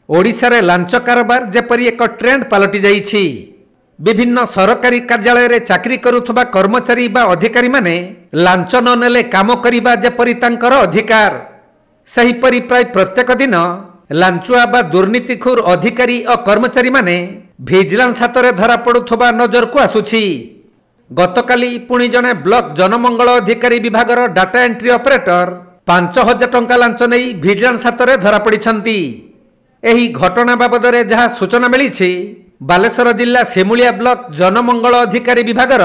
ओडिशा रे लांच कारबार जेपरी एक ट्रेंड पलटि जाइछि। विभिन्न सरकारी कार्यालय रे चाकरी करुथबा कर्मचारी बा अधिकारी माने लांच न नेले काम करिबा जेपरी तांकर अधिकार, सहीपरि प्राय प्रत्येक दिन लांचुआ बा दुर्नीतिखोर अधिकारी और कर्मचारी माने भिजिलेंस हाथ में धरा पड़ुथबा नजर को आसुछि। गतकाली पुणी जने ब्लॉक जनमंगल अधिकारी विभागर डाटा एंट्री ऑपरेटर 5000 टंका लांच नहीं भिजिलेंस हाथ में धरा पड़िछंती। एही घटना बाबद रे जहाँ सूचना मिली बालेश्वर जिला सेमुलिया ब्लॉक जनमंगल अधिकारी विभागर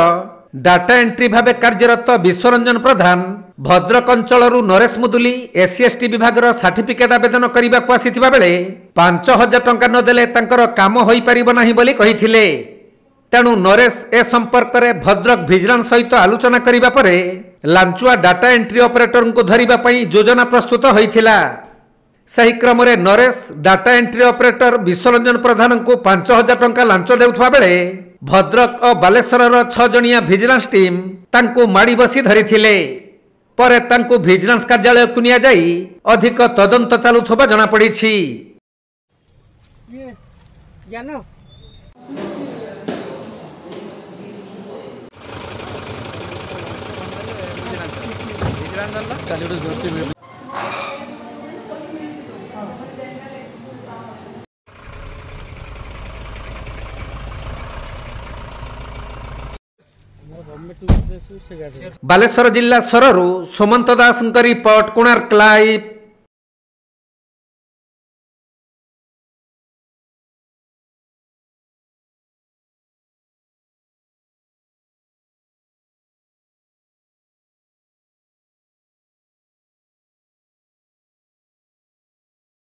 डाटा एंट्री भावे कार्यरत विश्वरंजन प्रधान भद्रक अंचल नरेश मुदुली एससी विभागर सर्टिफिकेट आवेदन करने को आसीथिबा बेले 5000 टंका नदेले तांकर काम होई परिबो नाही बोली कहिथिले। तेणु नरेश ए संपर्क में भद्रक भिजिलेंस सहित आलोचना करिबा परे लांचुआ डाटा एंट्री ऑपरेटर को धरिबा पई योजना प्रस्तुत होइथिला। सही क्रम में Naresh data entry operator Biswaranjan Pradhan को 5000 टंका लांच देउथबा बेले भद्रक और बालेश्वर 6 जणिया भिजिलेंस टीम तांको माड़ी बसी धरिथिले। परे तांको भिजिलेंस कार्यालय को निया जाई अधिक तदंत चालुथबा जणा पड़िछि। बालेश्वर जिला सररू सुमंत दास रिपोर्ट कोणार्क लाइव।